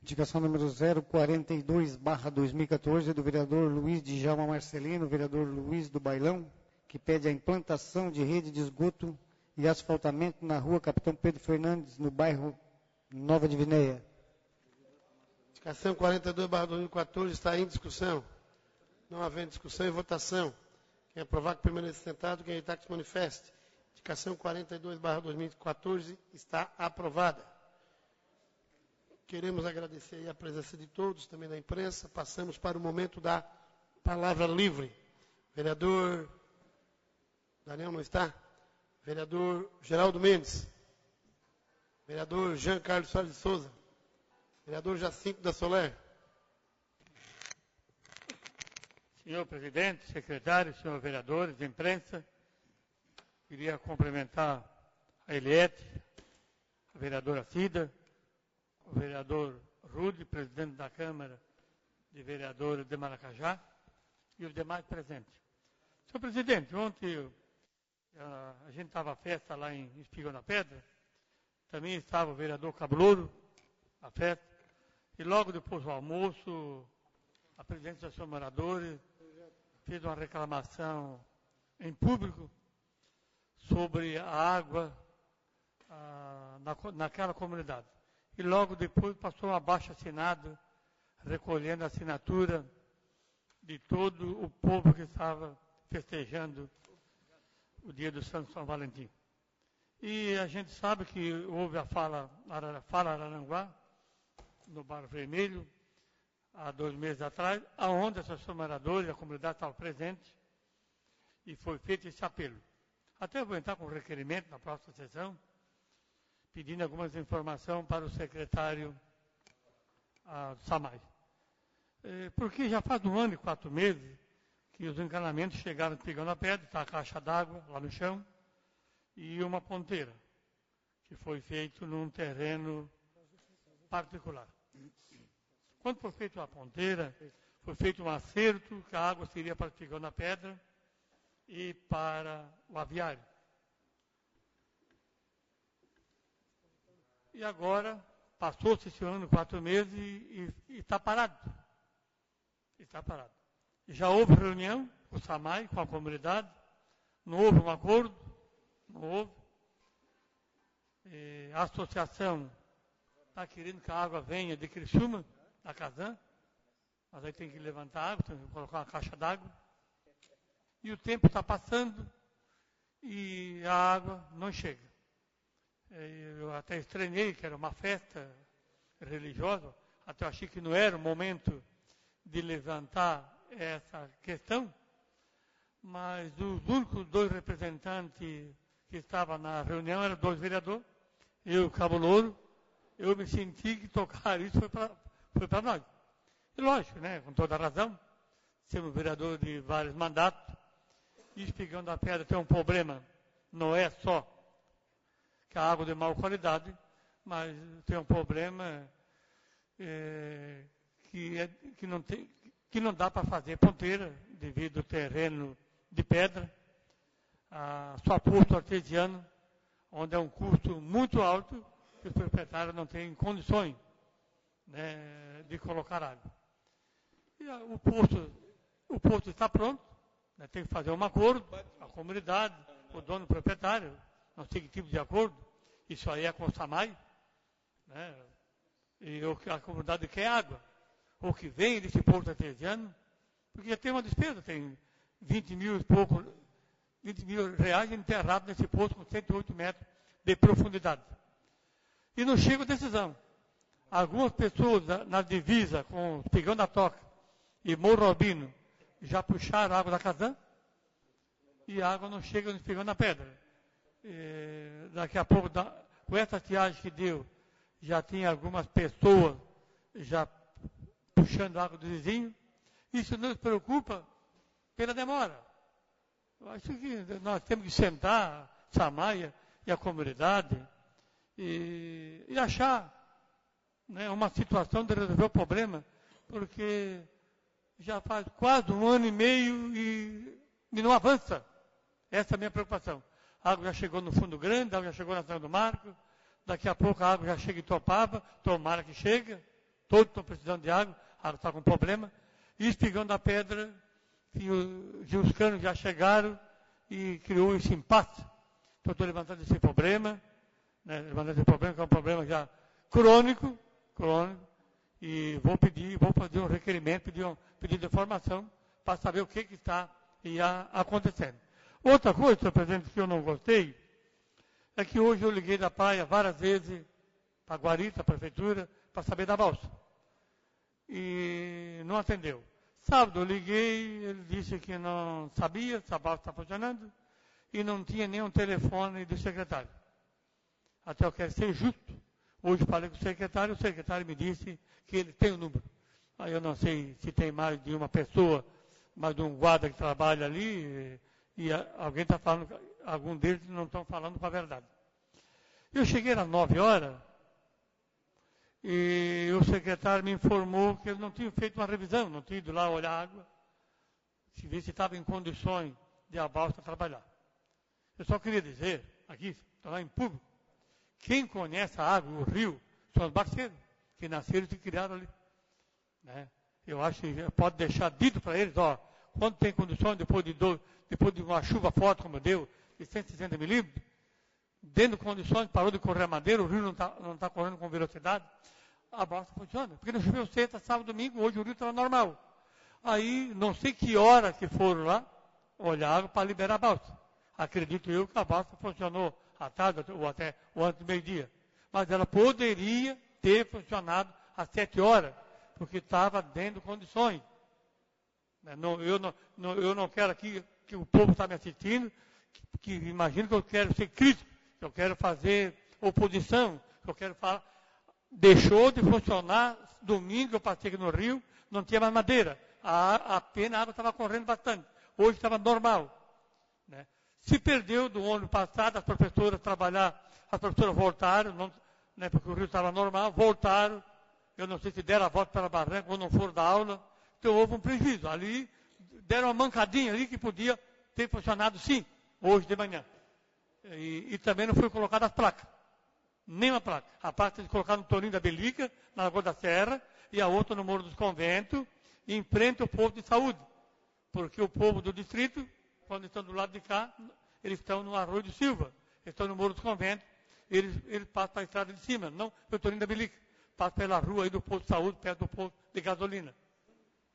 Indicação número 042/2014, do vereador Luiz Djalma Marcelino, vereador Luiz do Bailão, que pede a implantação de rede de esgoto e asfaltamento na rua Capitão Pedro Fernandes, no bairro Nova Divinéia. Indicação 42/2014 está em discussão. Não havendo discussão e votação. Quem aprovar que permaneça sentado, quem rejeitar que se manifeste. Indicação 42/2014 está aprovada. Queremos agradecer aí a presença de todos, também da imprensa. Passamos para o momento da palavra livre. Vereador Daniel não está? Vereador Geraldo Mendes. Vereador Jean Carlos Soares de Souza. Vereador Jacinto da Soler. Senhor presidente, secretário, senhor vereadores, imprensa, queria cumprimentar a Eliette, a vereadora Cida, o vereador Rude, presidente da Câmara de Vereadores de Maracajá, e os demais presentes. Senhor presidente, ontem a gente estava à festa lá em Espigão da Pedra, também estava o vereador Cablouro, a festa, e logo depois do almoço, a presidente da Associação de Moradores fez uma reclamação em público sobre a água naquela comunidade. E logo depois passou um abaixo-assinado recolhendo a assinatura de todo o povo que estava festejando o dia do Santo São Valentim. E a gente sabe que houve a Fala Araranguá, no Bar Vermelho, há 2 meses atrás, onde a Associação de Moradores e a comunidade estavam presentes, e foi feito esse apelo. Até vou entrar com requerimento na próxima sessão, pedindo algumas informações para o secretário Samay. Porque já faz 1 ano e 4 meses que os encanamentos chegaram pegando a pedra, está a caixa d'água lá no chão, e uma ponteira, que foi feito num terreno particular. Quando foi feita a ponteira, foi feito um acerto que a água seria para o Espigão da Pedra e para o aviário. E agora, passou-se esse ano, 4 meses, e está parado. Está parado. Já houve reunião com o SAMAI, com a comunidade, não houve um acordo, não houve. A associação está querendo que a água venha de Criciúma, da Casan, mas aí tem que levantar a água, tem que colocar uma caixa d'água. E o tempo está passando e a água não chega. Eu até estranhei que era uma festa religiosa, até achei que não era o momento de levantar essa questão, mas os únicos 2 representantes que estavam na reunião eram 2 vereadores, eu e o Cabo Louro. Eu me senti que tocar isso foi para nós. E lógico, né, com toda a razão, sendo vereador de vários mandatos, e Espigão da Pedra tem um problema, não é só que a água de má qualidade, mas tem um problema que não dá para fazer ponteira devido ao terreno de pedra, só poço artesiano, onde é um custo muito alto, que os proprietários não têm condições, né, de colocar água. E o poço está pronto, né, tem que fazer um acordo, a comunidade, o dono proprietário, não sei que tipo de acordo, isso aí é com o SAMAI, né, e a comunidade quer água, ou que vem desse poço artesiano, porque já tem uma despesa, tem 20 mil reais enterrados nesse poço com 108 metros de profundidade. E não chega a decisão. Algumas pessoas na divisa com o Espigão da Toca e Morro Albino já puxaram a água da Casan e a água não chega no Espigão da Pedra. Daqui a pouco, com essa estiagem que deu, já tem algumas pessoas já puxando água do vizinho. Isso nos preocupa pela demora. Eu acho que nós temos que sentar, Samaia e a comunidade, e achar, né, uma situação de resolver o problema, porque já faz quase 1 ano e meio e não avança. Essa é a minha preocupação. A água já chegou no Fundo Grande, a água já chegou na São do Marco, daqui a pouco a água já chega em Topava, tomara que chega, todos estão precisando de água, a água está com problema, e espigando a pedra, que os canos já chegaram e criou esse impasse. Então, estou levantando esse problema, né, que é um problema já crônico, e vou fazer um requerimento, pedir um pedido de informação para saber o que está acontecendo. Outra coisa, senhor presidente, que eu não gostei, é que hoje eu liguei da praia várias vezes para a Guarita, a prefeitura, para saber da balsa. E não atendeu. Sábado eu liguei, ele disse que não sabia se a balsa está funcionando e não tinha nenhum telefone do secretário. Até eu quero ser justo. Hoje falei com o secretário me disse que ele tem o número. Aí eu não sei se tem mais de uma pessoa, mais de um guarda que trabalha ali, e alguém está falando, algum deles não estão falando com a verdade. Eu cheguei às 9 horas, e o secretário me informou que ele não tinha feito uma revisão, não tinha ido lá olhar a água, se ver se estava em condições de a balsa trabalhar. Eu só queria dizer, aqui, estou lá em público, quem conhece a água, o rio, são os barqueiros, que nasceram e se criaram ali. Né? Eu acho que pode deixar dito para eles, ó, quando tem condições, depois de uma chuva forte como deu, de 160 milímetros, dentro de condições, parou de correr a madeira, o rio não está correndo com velocidade, a balsa funciona. Porque não choveu sexta, sábado, domingo, hoje o rio estava normal. Aí, não sei que hora que foram lá, olhar a água para liberar a balsa. Acredito eu que a balsa funcionou à tarde ou antes do meio-dia. Mas ela poderia ter funcionado às 7 horas, porque estava dentro de condições. Eu não quero aqui que o povo está me assistindo, que imagina que eu quero ser crítico, que eu quero fazer oposição, que eu quero falar. Deixou de funcionar domingo, eu passei aqui no Rio, não tinha mais madeira. Apenas a água estava correndo bastante. Hoje estava normal. Né? Se perdeu do ano passado, as professoras voltaram, né, porque o rio estava normal, voltaram. Eu não sei se deram a volta pela barranca ou não foram da aula. Então houve um prejuízo. Ali deram uma mancadinha ali que podia ter funcionado sim, hoje de manhã. E também não foi colocada as placas. Nenhuma placa. A placa de colocar no Torinho da Belica, na Lagoa da Serra, e a outra no Morro dos Conventos, em frente ao posto de saúde. Porque o povo do distrito, quando estão do lado de cá, eles estão no Arroio do Silva, eles estão no Morro dos Conventos, eles passam para a estrada de cima, não pelo Torinho da Belica. Passam pela rua aí do posto de saúde, perto do posto de gasolina.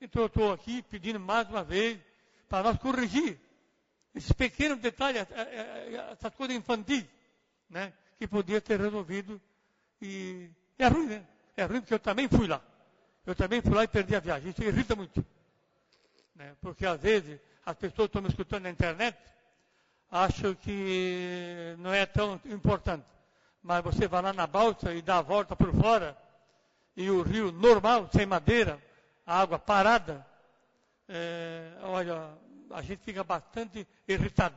Então eu estou aqui pedindo mais uma vez para nós corrigir esses pequenos detalhes, essas coisas infantis, né, que podia ter resolvido. E é ruim, né? É ruim porque eu também fui lá. Eu também fui lá e perdi a viagem. Isso irrita muito. Né? Porque às vezes as pessoas estão me escutando na internet, acham que não é tão importante. Mas você vai lá na balsa e dá a volta por fora, e o rio normal, sem madeira, a água parada, olha, a gente fica bastante irritado.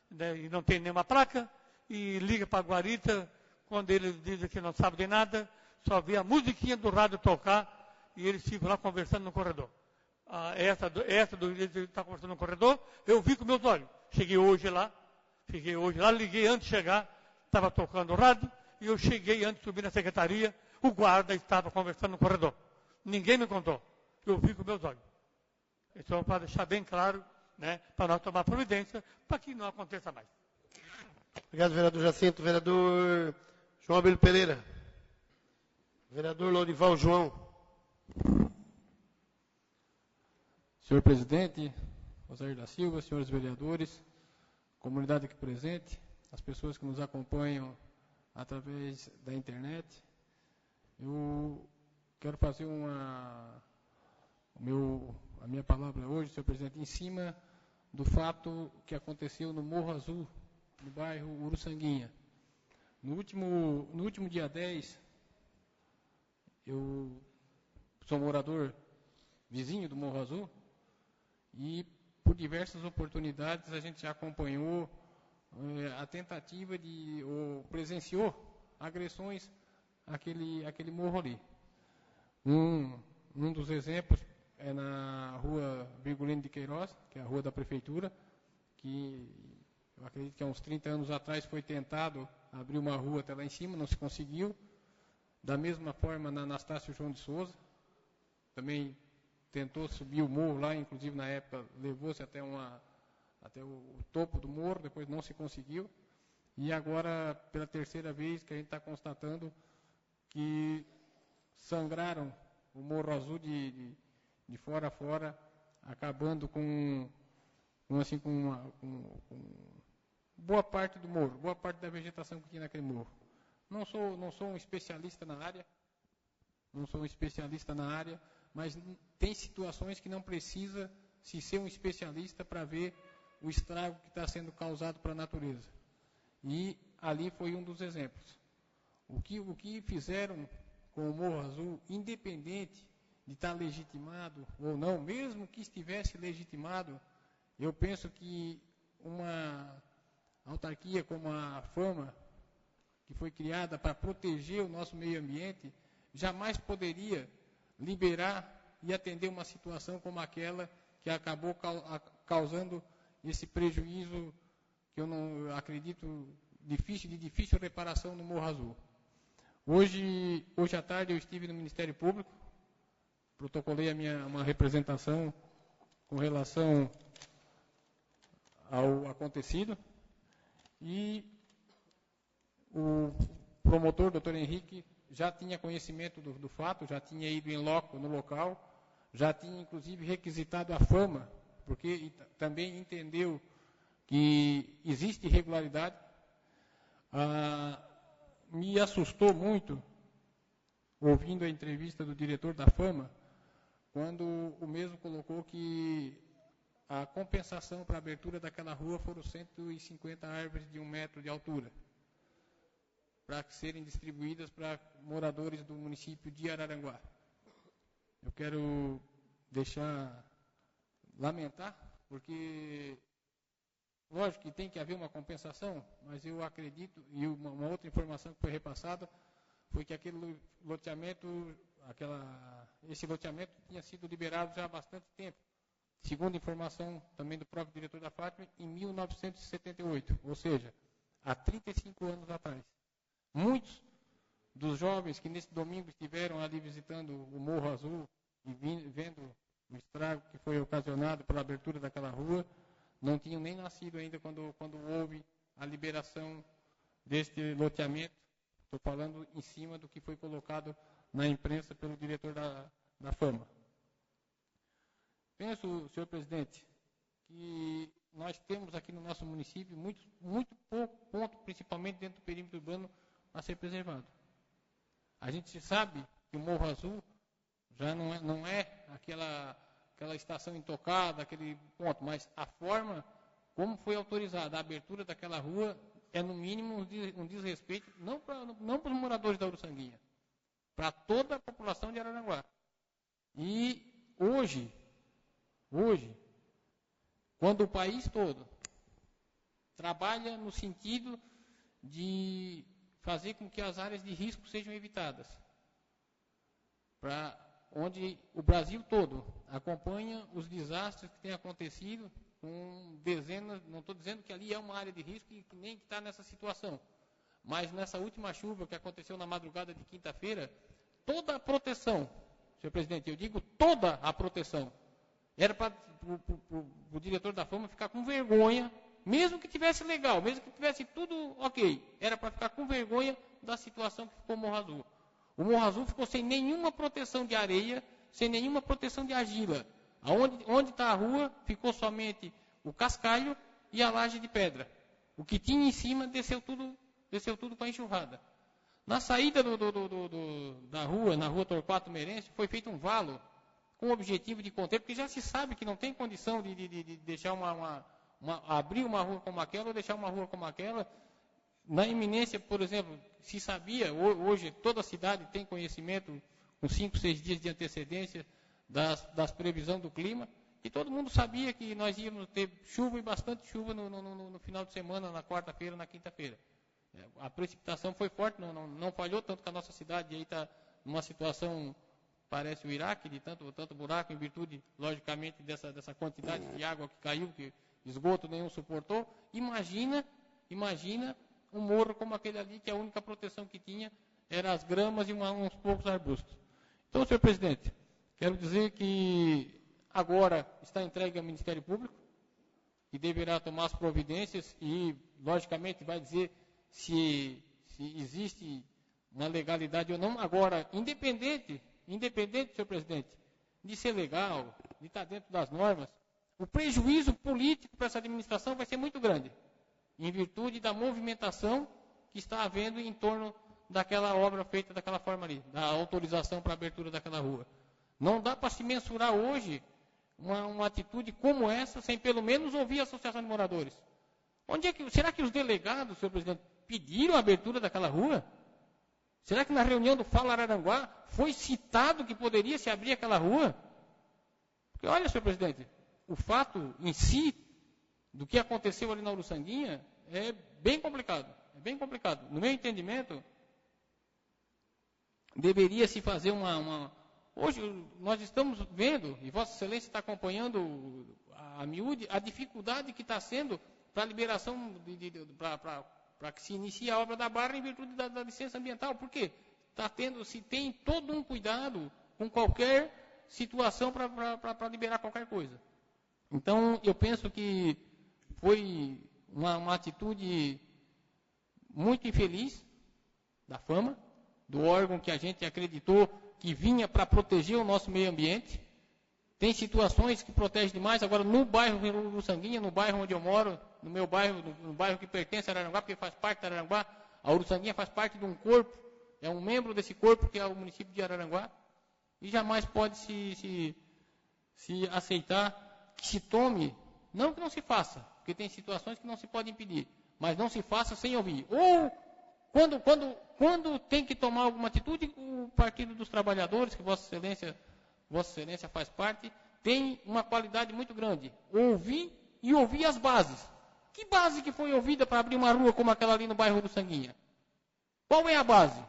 Né? E não tem nenhuma placa, e liga para a Guarita, quando eles dizem que não sabem de nada, só vê a musiquinha do rádio tocar, e eles ficam lá conversando no corredor. Essa do ele está conversando no corredor, eu vi com meus olhos. Cheguei hoje lá, liguei antes de chegar, estava tocando o rádio, e eu cheguei antes de subir na secretaria, o guarda estava conversando no corredor. Ninguém me contou. Eu vi com meus olhos. Então, para deixar bem claro, né, para nós tomar providência, para que não aconteça mais. Obrigado, vereador Jacinto. Vereador João Abelho Pereira. Vereador Lorival João. Senhor presidente, Rosário da Silva, senhores vereadores, comunidade aqui presente, as pessoas que nos acompanham através da internet, eu quero fazer a minha palavra hoje, senhor presidente, em cima do fato que aconteceu no Morro Azul, no bairro Uruçanguinha. No último dia 10, eu sou morador vizinho do Morro Azul, e por diversas oportunidades a gente já acompanhou a tentativa ou presenciou agressões àquele morro ali. Um dos exemplos é na rua Virgulino de Queiroz, que é a rua da prefeitura, que eu acredito que há uns 30 anos atrás foi tentado abrir uma rua até lá em cima, não se conseguiu. Da mesma forma, na Anastácio João de Souza, também tentou subir o morro lá, inclusive na época levou-se até o topo do morro, depois não se conseguiu. E agora, pela terceira vez, que a gente está constatando que sangraram o Morro Azul de fora a fora, acabando com boa parte do morro, boa parte da vegetação que tinha naquele morro. Não sou um especialista na área, mas tem situações que não precisa se ser um especialista para ver o estrago que está sendo causado para a natureza. E ali foi um dos exemplos. O que fizeram com o Morro Azul, independente de estar legitimado ou não, mesmo que estivesse legitimado, eu penso que uma autarquia como a FAMA, que foi criada para proteger o nosso meio ambiente, jamais poderia liberar e atender uma situação como aquela que acabou causando esse prejuízo que eu não acredito de difícil reparação no Morro Azul. Hoje à tarde eu estive no Ministério Público, protocolei uma representação com relação ao acontecido e o promotor, doutor Henrique, já tinha conhecimento do fato, já tinha ido em loco no local, já tinha inclusive requisitado a FAMA, porque também entendeu que existe irregularidade. Me assustou muito, ouvindo a entrevista do diretor da FAMA, quando o mesmo colocou que a compensação para a abertura daquela rua foram 150 árvores de 1 metro de altura, para serem distribuídas para moradores do município de Araranguá. Eu quero lamentar, porque lógico que tem que haver uma compensação, mas eu acredito, e uma outra informação que foi repassada, foi que aquele esse loteamento tinha sido liberado já há bastante tempo, segundo informação também do próprio diretor da Fátima, em 1978, ou seja, há 35 anos atrás. Muitos dos jovens que nesse domingo estiveram ali visitando o Morro Azul e vendo o estrago que foi ocasionado pela abertura daquela rua, não tinham nem nascido ainda quando houve a liberação deste loteamento. Estou falando em cima do que foi colocado na imprensa pelo diretor da FAMA. Penso, senhor presidente, que nós temos aqui no nosso município muito pouco ponto, principalmente dentro do perímetro urbano, a ser preservado. A gente sabe que o Morro Azul já não é aquela estação intocada, aquele ponto, mas a forma como foi autorizada a abertura daquela rua é, no mínimo, um desrespeito, não para os moradores da Uruçanguinha, para toda a população de Araranguá. E hoje, quando o país todo trabalha no sentido de fazer com que as áreas de risco sejam evitadas, onde o Brasil todo acompanha os desastres que têm acontecido com dezenas, não estou dizendo que ali é uma área de risco e que nem está nessa situação, mas nessa última chuva que aconteceu na madrugada de quinta-feira, toda a proteção, senhor presidente, eu digo toda a proteção, era para o diretor da FAMA ficar com vergonha, mesmo que tivesse legal, mesmo que tivesse tudo ok, era para ficar com vergonha da situação que ficou o Morro Azul. O Morro Azul ficou sem nenhuma proteção de areia, sem nenhuma proteção de argila. Onde está a rua, ficou somente o cascalho e a laje de pedra. O que tinha em cima desceu tudo com a enxurrada. Na saída da rua, na rua Torquato Meirense, foi feito um valo com o objetivo de conter, porque já se sabe que não tem condição de deixar abrir uma rua como aquela ou deixar uma rua como aquela. Na iminência, por exemplo, se sabia, hoje toda a cidade tem conhecimento com 5, 6 dias de antecedência das previsões do clima, e todo mundo sabia que nós íamos ter chuva e bastante chuva no final de semana, na quarta-feira, na quinta-feira. A precipitação foi forte, não falhou, tanto que a nossa cidade aí está numa situação, parece o Iraque, de tanto buraco, em virtude, logicamente, dessa quantidade de água que caiu, que esgoto nenhum suportou. Imagina um morro como aquele ali, que a única proteção que tinha eram as gramas e uns poucos arbustos. Então, senhor presidente, quero dizer que agora está entregue ao Ministério Público, que deverá tomar as providências e, logicamente, vai dizer se existe uma legalidade ou não. Agora, independente, senhor presidente, de ser legal, de estar dentro das normas, o prejuízo político para essa administração vai ser muito grande, em virtude da movimentação que está havendo em torno daquela obra feita daquela forma ali, da autorização para a abertura daquela rua. Não dá para se mensurar hoje uma atitude como essa, sem pelo menos ouvir a Associação de Moradores. Será que os delegados, senhor presidente, pediram a abertura daquela rua? Será que na reunião do Fala Araranguá foi citado que poderia se abrir aquela rua? Porque olha, senhor presidente, o fato em si, do que aconteceu ali na Uruçanguinha, é bem complicado. É bem complicado. No meu entendimento, deveria se fazer Hoje nós estamos vendo, e Vossa Excelência está acompanhando a miúde, a dificuldade que está sendo para a liberação, para que se inicie a obra da barra em virtude da licença ambiental. Por quê? Se tem todo um cuidado com qualquer situação para liberar qualquer coisa. Então, eu penso que foi uma atitude muito infeliz da Fama, do órgão que a gente acreditou que vinha para proteger o nosso meio ambiente. Tem situações que protegem demais. Agora, no bairro Uruçanguinha, no bairro onde eu moro, no meu bairro, no bairro que pertence a Araranguá, porque faz parte da Araranguá, a Uruçanguinha faz parte de um corpo, é um membro desse corpo que é o município de Araranguá, e jamais pode se aceitar que se tome, não que não se faça, porque tem situações que não se pode impedir, mas não se faça sem ouvir. Ou, quando tem que tomar alguma atitude, o Partido dos Trabalhadores, que Vossa Excelência faz parte, tem uma qualidade muito grande. Ouvir as bases. Que base que foi ouvida para abrir uma rua como aquela ali no bairro do Sanguinha? Qual é a base?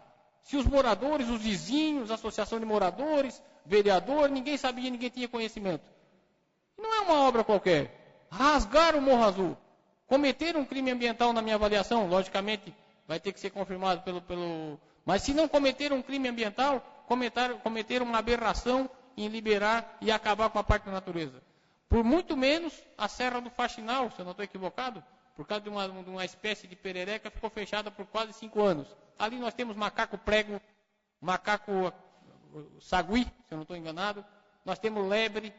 Se os moradores, os vizinhos, a associação de moradores, vereador, ninguém sabia, ninguém tinha conhecimento. Não é uma obra qualquer. Rasgaram o Morro Azul. Cometeram um crime ambiental na minha avaliação, logicamente, vai ter que ser confirmado pelo... Mas se não cometeram um crime ambiental, cometeram uma aberração em liberar e acabar com a parte da natureza. Por muito menos, a Serra do Faxinal, se eu não estou equivocado, por causa de uma espécie de perereca, ficou fechada por quase 5 anos. Ali nós temos macaco prego, macaco sagui, se eu não estou enganado, nós temos lebre,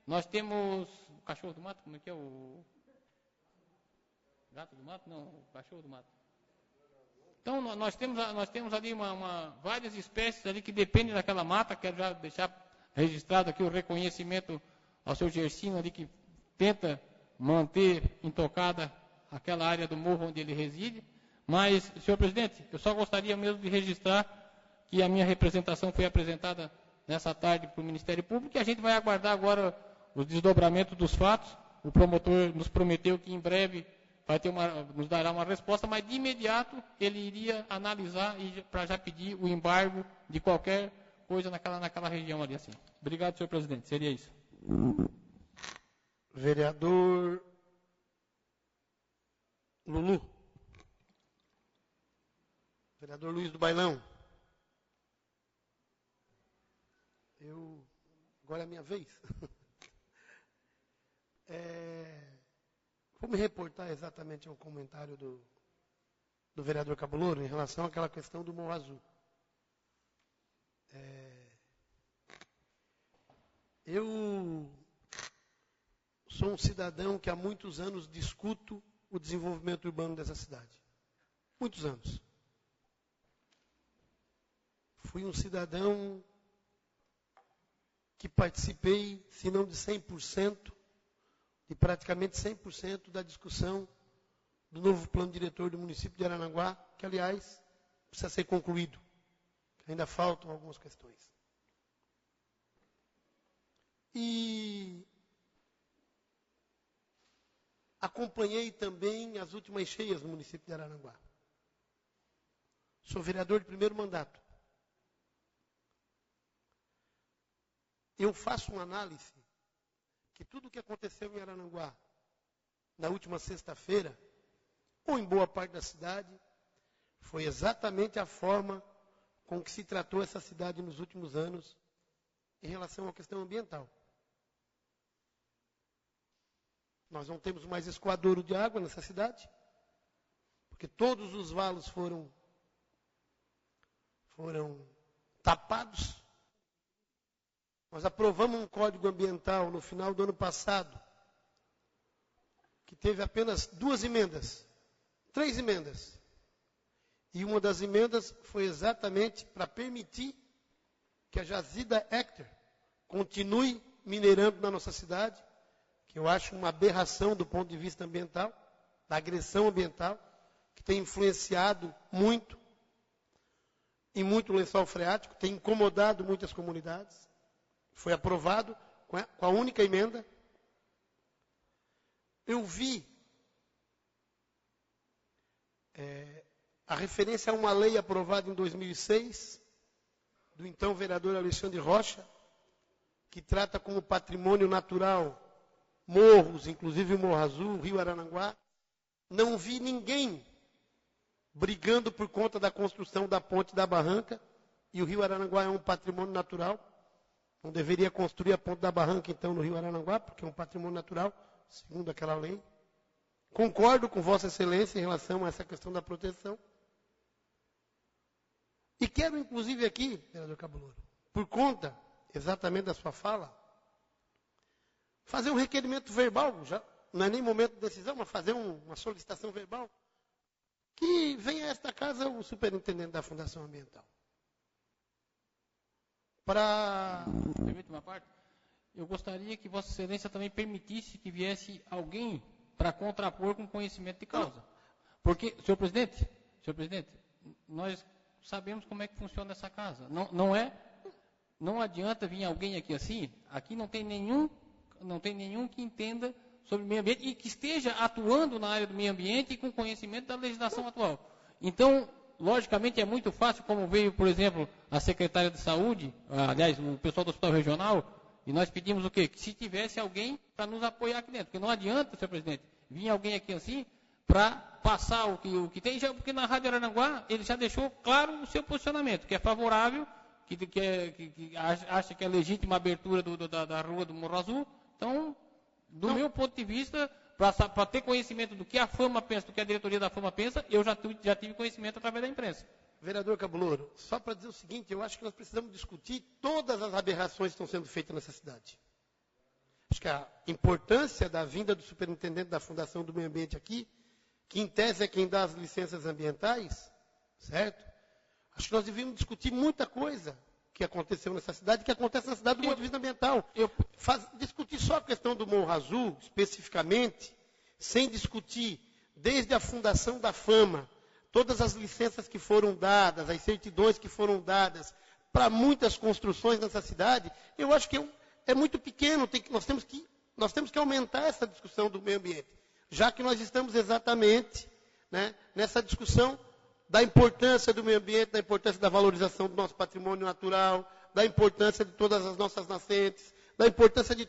nós temos o cachorro do mato, como é que é o... Gato do mato? Não, o cachorro do mato. Então, nós temos ali várias espécies ali que dependem daquela mata. Quero já deixar registrado aqui o reconhecimento ao seu Gersino ali, que tenta manter intocada aquela área do morro onde ele reside. Mas, senhor presidente, eu só gostaria mesmo de registrar que a minha representação foi apresentada nessa tarde para o Ministério Público, e a gente vai aguardar agora os desdobramentos dos fatos. O promotor nos prometeu que em breve nos dará uma resposta, mas de imediato ele iria analisar para já pedir o embargo de qualquer coisa naquela região ali. Assim. Obrigado, senhor presidente. Seria isso. Vereador Lulu. Vereador Luiz do Bailão. Agora é a minha vez. Vou me reportar exatamente ao comentário do vereador Cabolouro em relação àquela questão do Morro Azul. Eu sou um cidadão que há muitos anos discuto o desenvolvimento urbano dessa cidade. Muitos anos. Fui um cidadão que participei, se não de 100%, de praticamente 100% da discussão do novo plano diretor do município de Araranguá, que, aliás, precisa ser concluído. Ainda faltam algumas questões. E acompanhei também as últimas cheias no município de Araranguá. Sou vereador de primeiro mandato. Eu faço uma análise que tudo o que aconteceu em Araranguá na última sexta-feira, ou em boa parte da cidade, foi exatamente a forma com que se tratou essa cidade nos últimos anos em relação à questão ambiental. Nós não temos mais escoadouro de água nessa cidade, porque todos os valos foram tapados. Nós aprovamos um código ambiental no final do ano passado, que teve apenas 3 emendas. E uma das emendas foi exatamente para permitir que a jazida Hector continue minerando na nossa cidade, que eu acho uma aberração do ponto de vista ambiental, da agressão ambiental, que tem influenciado muito, em muito lençol freático, tem incomodado muitas comunidades. Foi aprovado com a única emenda. Eu vi a referência a uma lei aprovada em 2006, do então vereador Alexandre Rocha, que trata como patrimônio natural morros, inclusive o Morro Azul, Rio Araranguá. Não vi ninguém brigando por conta da construção da ponte da Barranca, e o Rio Araranguá é um patrimônio natural. Não deveria construir a ponte da Barranca, então, no Rio Araranguá, porque é um patrimônio natural, segundo aquela lei. Concordo com Vossa Excelência em relação a essa questão da proteção. E quero, inclusive, aqui, vereador Cabulouro, por conta exatamente da sua fala, fazer um requerimento verbal, já não é nem momento de decisão, mas fazer uma solicitação verbal, que venha a esta casa o superintendente da Fundação Ambiental. Permite uma parte? Eu gostaria que Vossa Excelência também permitisse que viesse alguém para contrapor com conhecimento de causa. Porque, senhor presidente, nós sabemos como é que funciona essa casa. Não adianta vir alguém aqui assim, aqui não tem nenhum que entenda sobre o meio ambiente e que esteja atuando na área do meio ambiente e com conhecimento da legislação atual. Então, logicamente, é muito fácil, como veio, por exemplo, a secretária de saúde, aliás, o pessoal do hospital regional, e nós pedimos o quê? Que se tivesse alguém para nos apoiar aqui dentro. Porque não adianta, senhor presidente, vir alguém aqui assim para passar o que tem, porque na Rádio Araranguá ele já deixou claro o seu posicionamento, que é favorável, que acha que é legítima a abertura da rua do Morro Azul. Então, do meu ponto de vista, para ter conhecimento do que a Fama pensa, do que a diretoria da Fama pensa, eu já tive conhecimento através da imprensa. Vereador Cabulouro, só para dizer o seguinte, eu acho que nós precisamos discutir todas as aberrações que estão sendo feitas nessa cidade. Acho que a importância da vinda do superintendente da Fundação do Meio Ambiente aqui, que em tese é quem dá as licenças ambientais, certo? Acho que nós devíamos discutir muita coisa que aconteceu nessa cidade, que acontece na cidade do ponto de vista ambiental. Discutir só a questão do Morro Azul, especificamente, sem discutir desde a fundação da Fama, todas as licenças que foram dadas, as certidões que foram dadas para muitas construções nessa cidade, eu acho que é muito pequeno. Nós temos que aumentar essa discussão do meio ambiente, já que nós estamos exatamente, né, nessa discussão da importância do meio ambiente, da importância da valorização do nosso patrimônio natural, da importância de todas as nossas nascentes, da importância de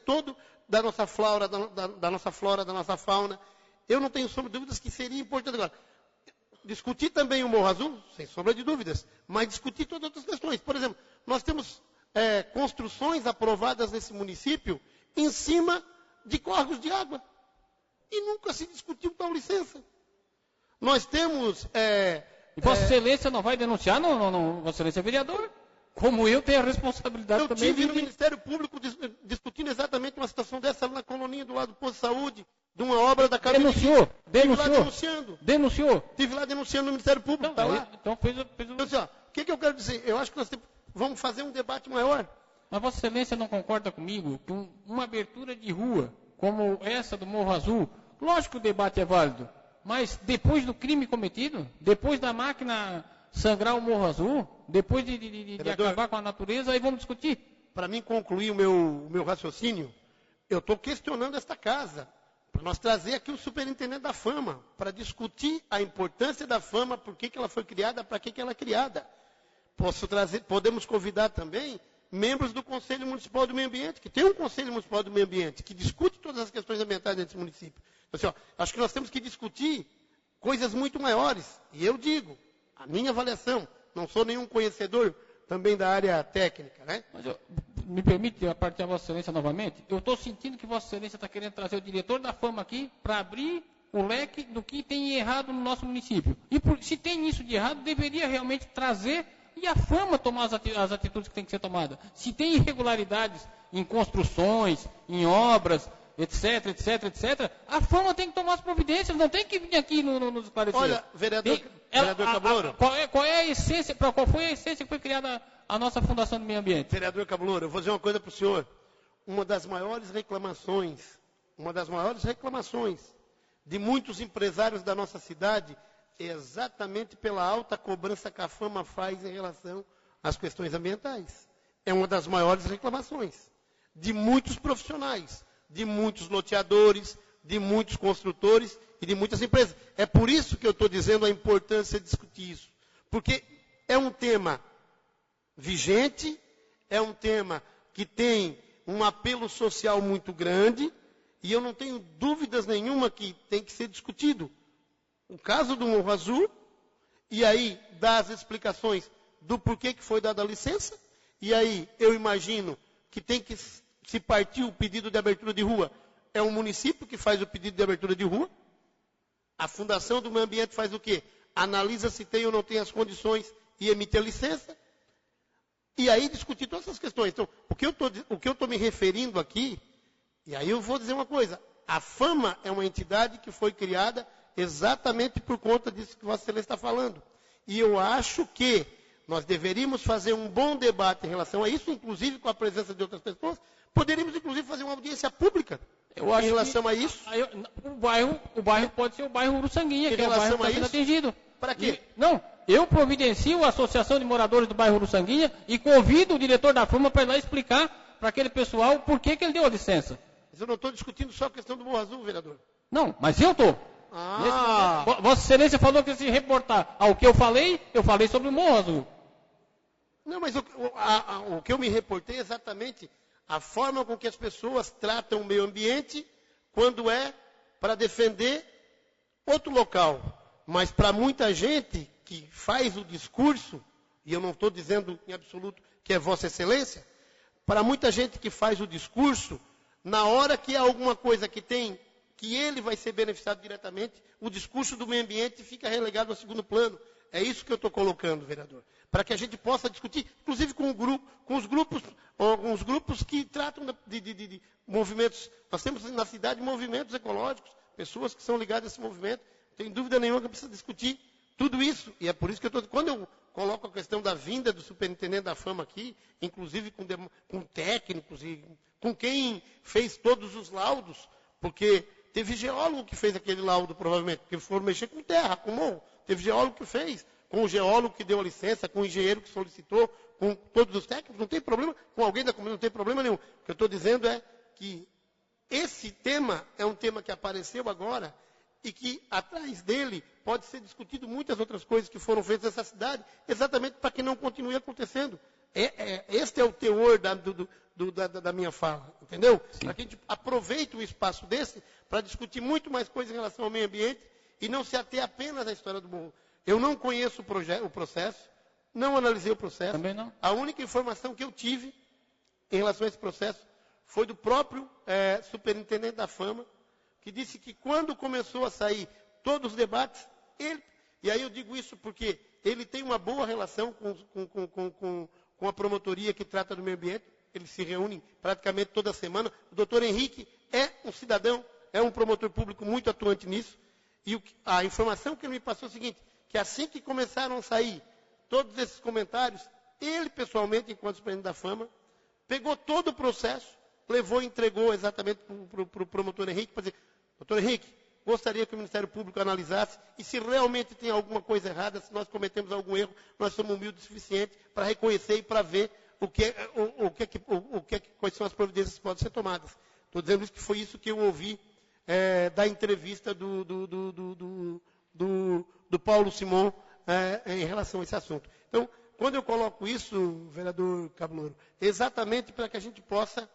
da nossa flora, da nossa flora, da nossa fauna. Eu não tenho sombra de dúvidas que seria importante agora discutir também o Morro Azul, sem sombra de dúvidas, mas discutir todas as outras questões. Por exemplo, nós temos construções aprovadas nesse município em cima de córregos de água. E nunca se discutiu tal licença. Nós temos... Vossa Excelência não vai denunciar? Não, Vossa Excelência é vereador. Como eu tenho a responsabilidade também. Eu estive no Ministério Público discutindo exatamente uma situação dessa ali na colonia do lado do posto de saúde, de uma obra da Casa Denunciou. Denunciou. Estive lá denunciando no Ministério Público. Então, lá. Então fez Então, assim, o que eu quero dizer? Eu acho que nós vamos fazer um debate maior. Mas Vossa Excelência não concorda comigo que uma abertura de rua como essa do Morro Azul, lógico que o debate é válido, mas depois do crime cometido, depois da máquina sangrar o Morro Azul, depois de acabar com a natureza, aí vamos discutir. Para mim concluir o meu raciocínio, eu estou questionando esta casa, para nós trazer aqui o superintendente da Fama, para discutir a importância da Fama, por que ela foi criada, para que ela é criada. Podemos convidar também membros do Conselho Municipal do Meio Ambiente, que tem um Conselho Municipal do Meio Ambiente, que discute todas as questões ambientais desse município. Então, assim, acho que nós temos que discutir coisas muito maiores. E eu digo, a minha avaliação, não sou nenhum conhecedor também da área técnica, né? Mas me permite a partir da Vossa Excelência novamente? Eu estou sentindo que Vossa Excelência está querendo trazer o diretor da Fama aqui para abrir o leque do que tem errado no nosso município. E se tem isso de errado, deveria realmente trazer e a Fama tomar as atitudes que tem que ser tomadas. Se tem irregularidades em construções, em obras, etc, a Fama tem que tomar as providências, não tem que vir aqui nos esclarecer. Olha, vereador Cablouro. Qual é a essência, qual foi a essência que foi criada a nossa Fundação do Meio Ambiente? Vereador Cablouro, eu vou dizer uma coisa para o senhor. Uma das maiores reclamações de muitos empresários da nossa cidade é exatamente pela alta cobrança que a Fama faz em relação às questões ambientais. É uma das maiores reclamações de muitos profissionais, de muitos loteadores, de muitos construtores e de muitas empresas. É por isso que eu estou dizendo a importância de discutir isso. Porque é um tema vigente, é um tema que tem um apelo social muito grande, e eu não tenho dúvidas nenhuma que tem que ser discutido. O caso do Morro Azul, e aí dar as explicações do porquê que foi dada a licença, e aí eu imagino que tem que se partir o pedido de abertura de rua. É o município que faz o pedido de abertura de rua. A Fundação do Meio Ambiente faz o quê? Analisa se tem ou não tem as condições e emite a licença. E aí discutir todas essas questões. Então, o que eu estou me referindo aqui, e aí eu vou dizer uma coisa, a Fama é uma entidade que foi criada exatamente por conta disso que Vossa Excelência está falando. E eu acho que nós deveríamos fazer um bom debate em relação a isso, inclusive com a presença de outras pessoas. Poderíamos, inclusive, fazer uma audiência pública em relação a isso. O bairro pode ser o bairro Uruçanguinha, que é o bairro que está sendo atingido. Para quê? Eu providencio a Associação de Moradores do Bairro Uruçanguinha e convido o diretor da Fama para ir lá explicar para aquele pessoal por que ele deu a licença. Mas eu não estou discutindo só a questão do Morro Azul, vereador. Não, mas eu estou. Vossa Excelência falou que se reportar ao que eu falei sobre o Morro Azul. Não, mas o que eu me reportei é exatamente a forma com que as pessoas tratam o meio ambiente quando é para defender outro local. Mas para muita gente que faz o discurso, e eu não estou dizendo em absoluto que é Vossa Excelência, para muita gente que faz o discurso, na hora que há alguma coisa que ele vai ser beneficiado diretamente, o discurso do meio ambiente fica relegado ao segundo plano. É isso que eu estou colocando, vereador. Para que a gente possa discutir, inclusive com os grupos que tratam de movimentos. Nós temos na cidade movimentos ecológicos, pessoas que são ligadas a esse movimento. Não tem dúvida nenhuma que precisa discutir tudo isso. E é por isso que quando eu coloco a questão da vinda do superintendente da Fama aqui, inclusive com técnicos e com quem fez todos os laudos, porque teve geólogo que fez aquele laudo, provavelmente, porque foram mexer com terra, com morro. Teve geólogo que fez, com o geólogo que deu a licença, com o engenheiro que solicitou, com todos os técnicos, não tem problema, com alguém da comunidade não tem problema nenhum. O que eu estou dizendo é que esse tema é um tema que apareceu agora e que atrás dele pode ser discutido muitas outras coisas que foram feitas nessa cidade, exatamente para que não continue acontecendo. Este é o teor da minha fala, entendeu? Para que a gente aproveite um espaço desse para discutir muito mais coisas em relação ao meio ambiente e não se ater apenas à história do morro. Eu não conheço o processo, não analisei o processo. Também não. A única informação que eu tive em relação a esse processo foi do próprio superintendente da Fama, que disse que quando começou a sair todos os debates, e aí eu digo isso porque ele tem uma boa relação com a promotoria que trata do meio ambiente, eles se reúnem praticamente toda semana. O doutor Henrique é um cidadão, é um promotor público muito atuante nisso, e a informação que ele me passou é o seguinte, que assim que começaram a sair todos esses comentários, ele pessoalmente, enquanto superintendente da Fama, pegou todo o processo, levou e entregou exatamente para o promotor Henrique, para dizer, doutor Henrique, gostaria que o Ministério Público analisasse, e se realmente tem alguma coisa errada, se nós cometemos algum erro, nós somos humildes o suficiente para reconhecer e para ver quais são as providências que podem ser tomadas. Estou dizendo isso que foi isso que eu ouvi da entrevista do Paulo Simon em relação a esse assunto. Então, quando eu coloco isso, vereador Cablouro, exatamente para que a gente possa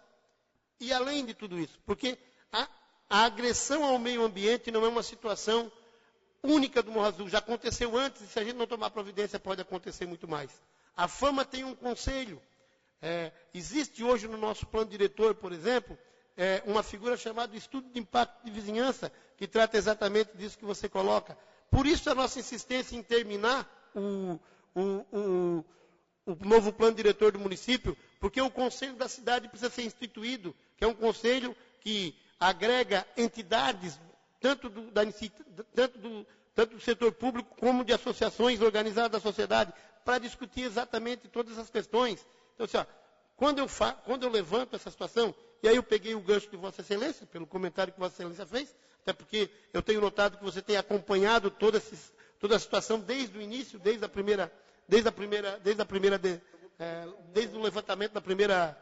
ir além de tudo isso, porque a agressão ao meio ambiente não é uma situação única do Morro Azul. Já aconteceu antes, e se a gente não tomar providência, pode acontecer muito mais. A Fama tem um conselho. Existe hoje no nosso plano diretor, por exemplo, uma figura chamada Estudo de Impacto de Vizinhança, que trata exatamente disso que você coloca. Por isso a nossa insistência em terminar o novo plano diretor do município, porque o conselho da cidade precisa ser instituído, que é um conselho que agrega entidades, tanto do setor público como de associações organizadas da sociedade, para discutir exatamente todas essas questões. Então, assim, quando eu levanto essa situação, e aí eu peguei o gancho de Vossa Excelência, pelo comentário que Vossa Excelência fez, até porque eu tenho notado que você tem acompanhado toda a situação desde o início, desde o levantamento da primeira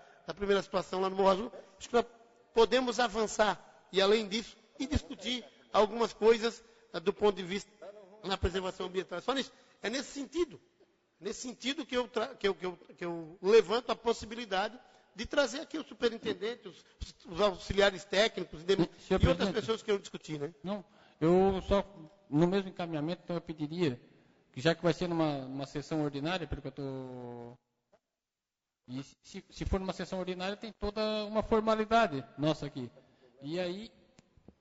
situação lá no Morro Azul. Acho que nós podemos avançar e, além disso, e discutir algumas coisas do ponto de vista na preservação ambiental. Só nisso. É nesse sentido que eu levanto a possibilidade de trazer aqui o superintendente, os auxiliares técnicos e outras pessoas que eu discuti, né? Não, eu só, no mesmo encaminhamento, então eu pediria, que já que vai ser numa sessão ordinária, pelo que eu estou... E se for numa sessão ordinária, tem toda uma formalidade nossa aqui. E aí,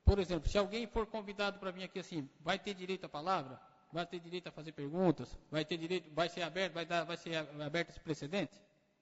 por exemplo, se alguém for convidado para vir aqui assim, vai ter direito à palavra? Vai ter direito a fazer perguntas? Vai ser aberto esse precedente?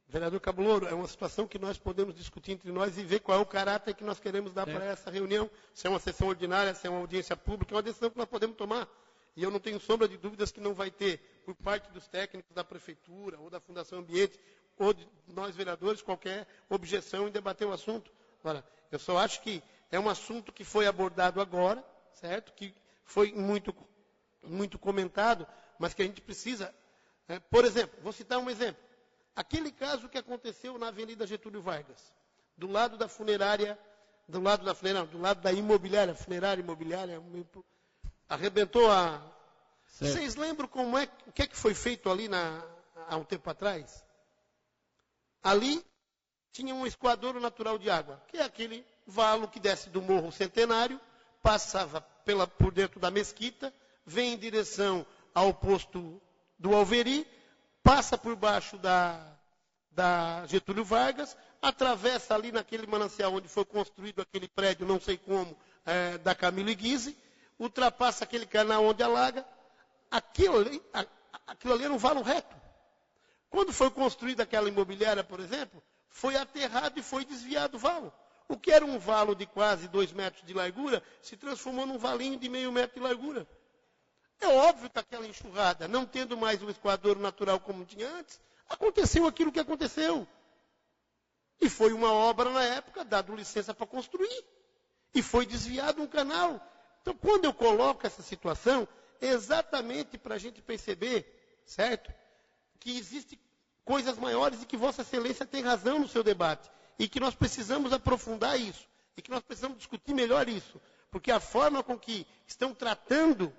Vereador Cabulouro, é uma situação que nós podemos discutir entre nós e ver qual é o caráter que nós queremos dar para essa reunião. Se é uma sessão ordinária, se é uma audiência pública, é uma decisão que nós podemos tomar. E eu não tenho sombra de dúvidas que não vai ter, por parte dos técnicos da Prefeitura ou da Fundação Ambiente, ou de nós vereadores, qualquer objeção em debater o assunto. Agora, eu só acho que é um assunto que foi abordado agora, certo? Que foi muito comentado, mas que a gente precisa... Por exemplo, vou citar um exemplo. Aquele caso que aconteceu na Avenida Getúlio Vargas, do lado da imobiliária, funerária imobiliária, arrebentou a... Certo. Vocês lembram o que é que foi feito ali há um tempo atrás? Ali tinha um escoadouro natural de água, que é aquele valo que desce do Morro Centenário, passava por dentro da mesquita, vem em direção ao posto do Alveri, passa por baixo da Getúlio Vargas, atravessa ali naquele manancial onde foi construído aquele prédio, não sei como, da Camilo Guise, ultrapassa aquele canal onde alaga. Aquilo ali era um valo reto. Quando foi construída aquela imobiliária, por exemplo, foi aterrado e foi desviado o valo. O que era um valo de quase 2 metros de largura, se transformou num valinho de meio metro de largura. É óbvio que aquela enxurrada, não tendo mais um escoadouro natural como tinha antes, aconteceu aquilo que aconteceu. E foi uma obra na época, dado licença para construir. E foi desviado um canal. Então, quando eu coloco essa situação, é exatamente para a gente perceber, certo? Que existem coisas maiores e que Vossa Excelência tem razão no seu debate. E que nós precisamos aprofundar isso. E que nós precisamos discutir melhor isso. Porque a forma com que estão tratando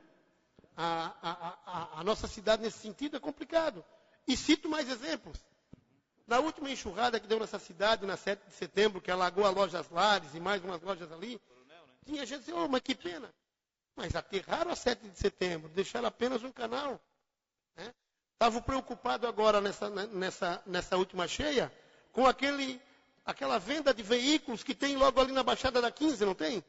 a nossa cidade nesse sentido é complicado. E cito mais exemplos. Na última enxurrada que deu nessa cidade, na 7 de setembro, que alagou a Lojas Lares e mais umas lojas ali, tinha gente dizendo, mas que pena. Mas aterraram a 7 de setembro, deixaram apenas um canal. Estavam preocupados agora nessa última cheia com aquela venda de veículos que tem logo ali na Baixada da 15, não tem?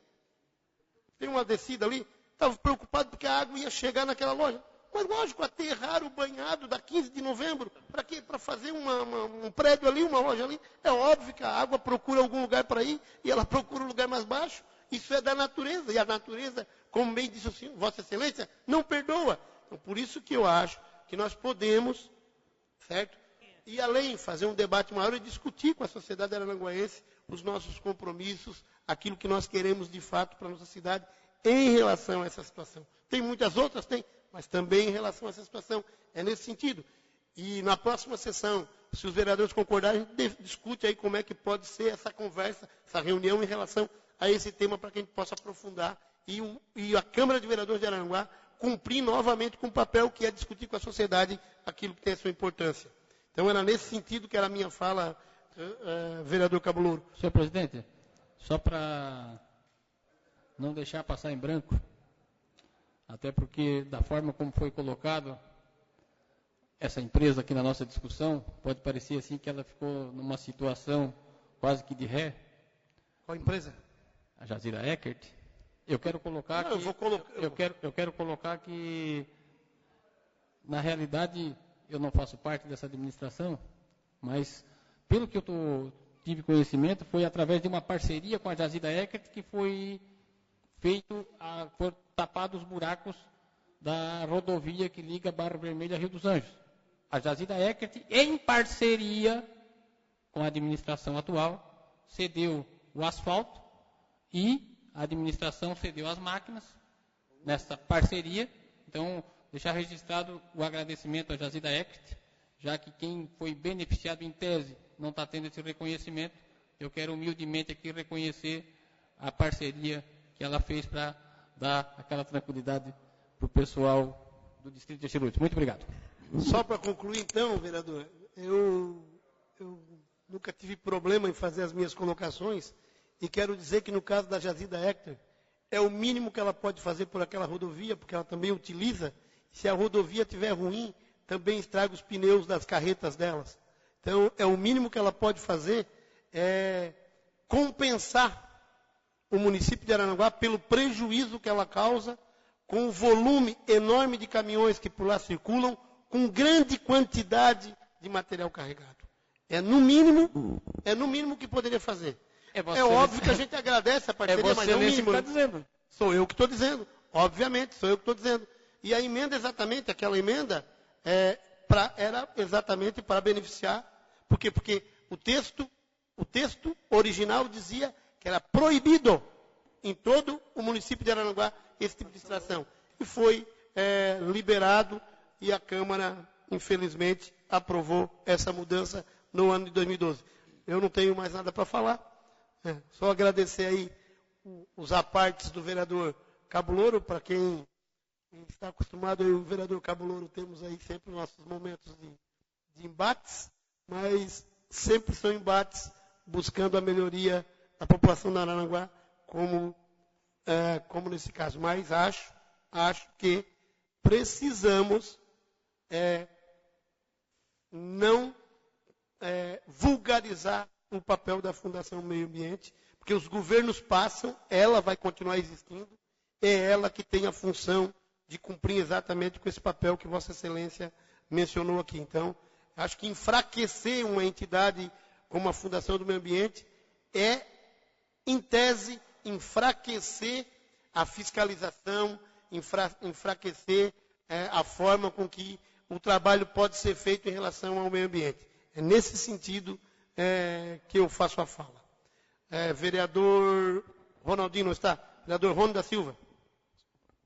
Tem uma descida ali. Estavam preocupados porque a água ia chegar naquela loja. Mas, lógico, aterrar o banhado da 15 de novembro, para quê? Para fazer um prédio ali, uma loja ali. É óbvio que a água procura algum lugar para ir, e ela procura um lugar mais baixo. Isso é da natureza, e a natureza, como bem disse o senhor, Vossa Excelência, não perdoa. Então, por isso que eu acho que nós podemos, certo? E além, fazer um debate maior e discutir com a sociedade aranguaense os nossos compromissos, aquilo que nós queremos de fato para a nossa cidade em relação a essa situação. Tem muitas outras? Tem, mas também em relação a essa situação. É nesse sentido. E na próxima sessão, se os vereadores concordarem, a gente discute aí como é que pode ser essa conversa, essa reunião em relação a esse tema para que a gente possa aprofundar e a Câmara de Vereadores de Araranguá cumprir novamente com o papel que é discutir com a sociedade aquilo que tem a sua importância. Então, era nesse sentido que era a minha fala, vereador Cabulouro. Senhor presidente, só para não deixar passar em branco, até porque, da forma como foi colocado essa empresa aqui na nossa discussão, pode parecer assim que ela ficou numa situação quase que de ré. Qual empresa? A Jazira Eckert. Eu quero colocar Não, eu quero colocar que, na realidade, eu não faço parte dessa administração, mas, pelo que eu tive conhecimento, foi através de uma parceria com a Jazira Eckert que foi feito, foram tapados os buracos da rodovia que liga Barra Vermelha a Rio dos Anjos. A Jazira Eckert, em parceria com a administração atual, cedeu o asfalto e a administração cedeu as máquinas nessa parceria. Então, deixar registrado o agradecimento à Jazira Eckert, já que quem foi beneficiado em tese não está tendo esse reconhecimento. Eu quero humildemente aqui reconhecer a parceria que ela fez para dar aquela tranquilidade para o pessoal do Distrito de Excelúrgio. Muito obrigado. Só para concluir, então, vereador, eu nunca tive problema em fazer as minhas colocações e quero dizer que no caso da Jazira Eckert, é o mínimo que ela pode fazer por aquela rodovia, porque ela também utiliza. Se a rodovia estiver ruim, também estraga os pneus das carretas delas. Então, é o mínimo que ela pode fazer, é compensar o município de Araranguá pelo prejuízo que ela causa com o volume enorme de caminhões que por lá circulam, com grande quantidade de material carregado. É no mínimo que poderia fazer. É óbvio que a gente agradece a parceria, mas é o mínimo. Está dizendo. Sou eu que estou dizendo. Obviamente, sou eu que estou dizendo. E a emenda, exatamente, aquela emenda, era exatamente para beneficiar. Por quê? Porque o texto original dizia que era proibido em todo o município de Araranguá esse tipo de distração. E foi liberado e a Câmara, infelizmente, aprovou essa mudança no ano de 2012. Eu não tenho mais nada para falar. Só agradecer aí os apartes do vereador Cabulouro, para quem está acostumado, eu e o vereador Cabulouro temos aí sempre nossos momentos de embates, mas sempre são embates buscando a melhoria da população da Araranguá, como nesse caso. Mas acho que precisamos não vulgarizar o papel da Fundação Meio Ambiente, porque os governos passam, ela vai continuar existindo, é ela que tem a função de cumprir exatamente com esse papel que Vossa Excelência mencionou aqui. Então, acho que enfraquecer uma entidade como a Fundação do Meio Ambiente é, em tese, enfraquecer a fiscalização, enfraquecer a forma com que o trabalho pode ser feito em relação ao meio ambiente. É nesse sentido que eu faço a fala. Vereador Ronaldinho não está? Vereador Rony da Silva.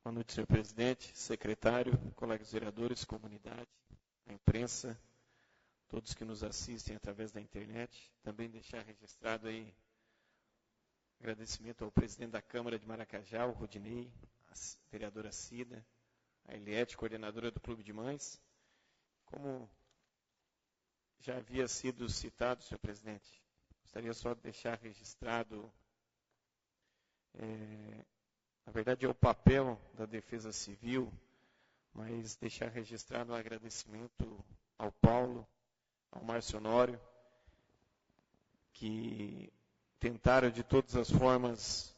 Boa noite, senhor presidente, secretário, colegas vereadores, comunidade, a imprensa, todos que nos assistem através da internet. Também deixar registrado aí agradecimento ao presidente da Câmara de Maracajá, o Rodinei, a vereadora Cida, a Eliette, coordenadora do Clube de Mães. Como já havia sido citado, senhor presidente, gostaria só de deixar registrado, na verdade é o papel da Defesa Civil, mas deixar registrado um agradecimento ao Paulo, ao Márcio Honório, que tentaram de todas as formas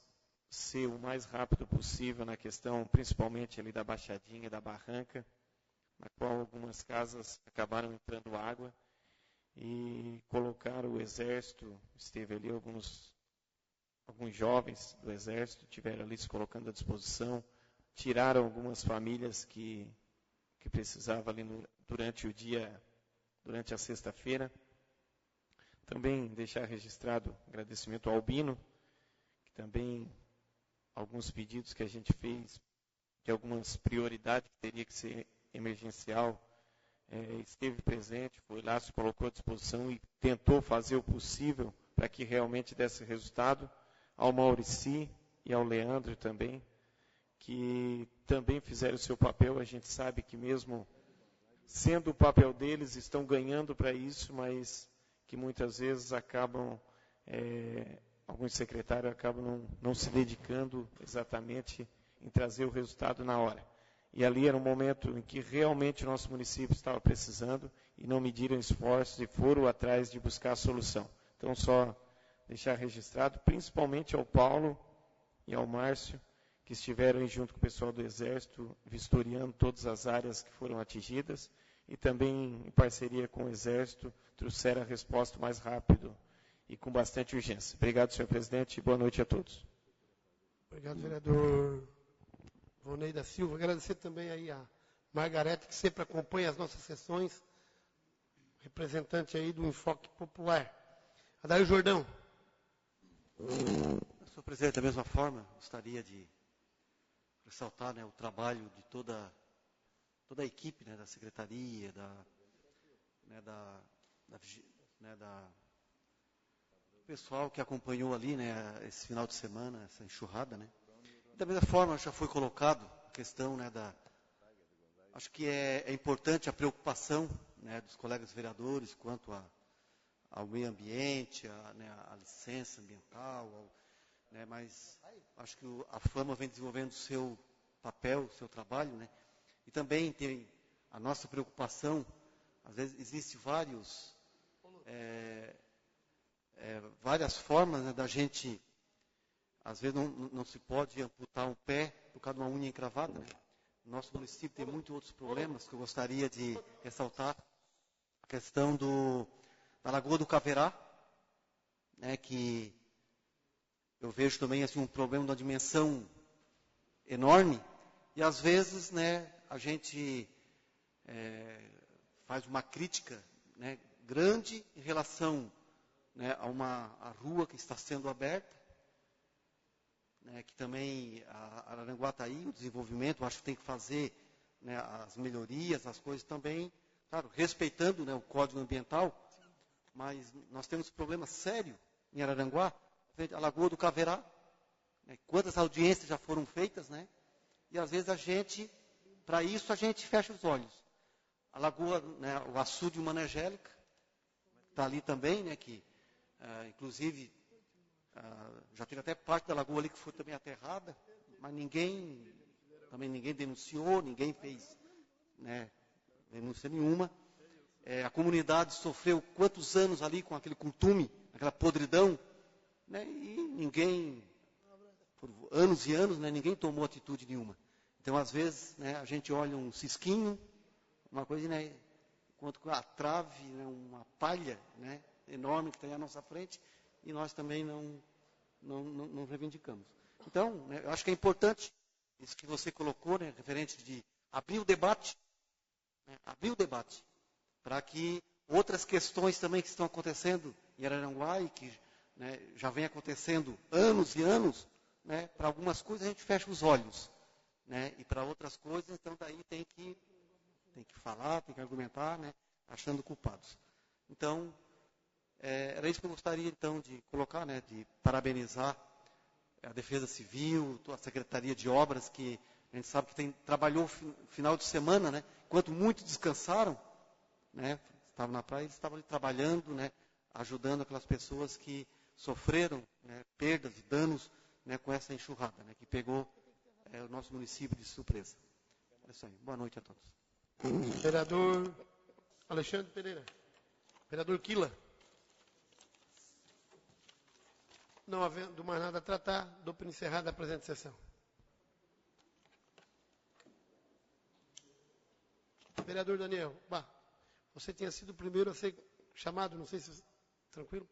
ser o mais rápido possível na questão, principalmente ali da Baixadinha, da Barranca, na qual algumas casas acabaram entrando água, e colocaram o Exército, esteve ali alguns jovens do Exército, estiveram ali se colocando à disposição, tiraram algumas famílias que precisavam ali durante o dia, durante a sexta-feira. Também deixar registrado agradecimento ao Albino, que também alguns pedidos que a gente fez, de algumas prioridades que teria que ser emergencial, esteve presente, foi lá, se colocou à disposição e tentou fazer o possível para que realmente desse resultado. Ao Maurici e ao Leandro também, que também fizeram o seu papel. A gente sabe que mesmo sendo o papel deles, estão ganhando para isso, mas que muitas vezes acabam, alguns secretários acabam não se dedicando exatamente em trazer o resultado na hora. e ali era um momento em que realmente o nosso município estava precisando e não mediram esforços e foram atrás de buscar a solução. Então, só deixar registrado, principalmente ao Paulo e ao Márcio, que estiveram aí junto com o pessoal do Exército, vistoriando todas as áreas que foram atingidas, e também em parceria com o Exército, trouxeram a resposta mais rápido e com bastante urgência. Obrigado, senhor presidente, e boa noite a todos. Obrigado, vereador Vonei da Silva. Agradecer também aí a Margarete, que sempre acompanha as nossas sessões, representante aí do Enfoque Popular. Adair Jordão. Senhor presidente, da mesma forma, gostaria de ressaltar, né, o trabalho de toda a equipe, né, da secretaria, do pessoal que acompanhou ali, né, esse final de semana, essa enxurrada, né. Da mesma forma, já foi colocado a questão, né, acho que é importante a preocupação, né, dos colegas vereadores quanto ao meio ambiente, a licença ambiental, né, mas acho que a FAMA vem desenvolvendo o seu papel, o seu trabalho, né, e também tem a nossa preocupação. Às vezes existem várias formas, né, da gente, às vezes não se pode amputar um pé por causa de uma unha encravada, né. Nosso município tem muitos outros problemas que eu gostaria de ressaltar. A questão da Lagoa do Caverá, né, que eu vejo também assim, um problema de uma dimensão enorme, e às vezes, né, a gente faz uma crítica, né, grande em relação, né, a rua que está sendo aberta, né, que também a Araranguá está aí, o desenvolvimento, acho que tem que fazer, né, as melhorias, as coisas também, claro, respeitando, né, o Código Ambiental, mas nós temos um problema sério em Araranguá, a Lagoa do Caverá, né, quantas audiências já foram feitas, né, e às vezes para isso a gente fecha os olhos. A Lagoa, né, o açude Humana Angélica, está ali também, né, que inclusive já teve até parte da lagoa ali que foi também aterrada, mas ninguém denunciou, ninguém fez, né, denúncia nenhuma. A comunidade sofreu quantos anos ali com aquele curtume, aquela podridão, né, e ninguém, por anos e anos, né, ninguém tomou atitude nenhuma. Então, às vezes, né, a gente olha um cisquinho, uma coisa, né, quanto com a trave, né, uma palha, né, enorme que tem à nossa frente, e nós também não reivindicamos. Então, né, eu acho que é importante isso que você colocou, né, referente de abrir o debate, né, para que outras questões também que estão acontecendo em Araranguá e que, né, já vem acontecendo anos e anos, né, para algumas coisas a gente fecha os olhos, né, e para outras coisas, então daí tem que falar, tem que argumentar, né, achando culpados. Então, era isso que eu gostaria então de colocar, né, de parabenizar a Defesa Civil, a Secretaria de Obras, que a gente sabe que trabalhou final de semana, né, enquanto muitos descansaram, né, estavam na praia, eles estavam ali trabalhando, né, ajudando aquelas pessoas que sofreram, né, perdas e danos, né, com essa enxurrada, né, que pegou o nosso município de surpresa. É isso aí. Boa noite a todos. Vereador Alexandre Pereira. Vereador Quila. Não havendo mais nada a tratar, dou por encerrada a presente sessão. Vereador Daniel, você tinha sido o primeiro a ser chamado, não sei se... Tranquilo?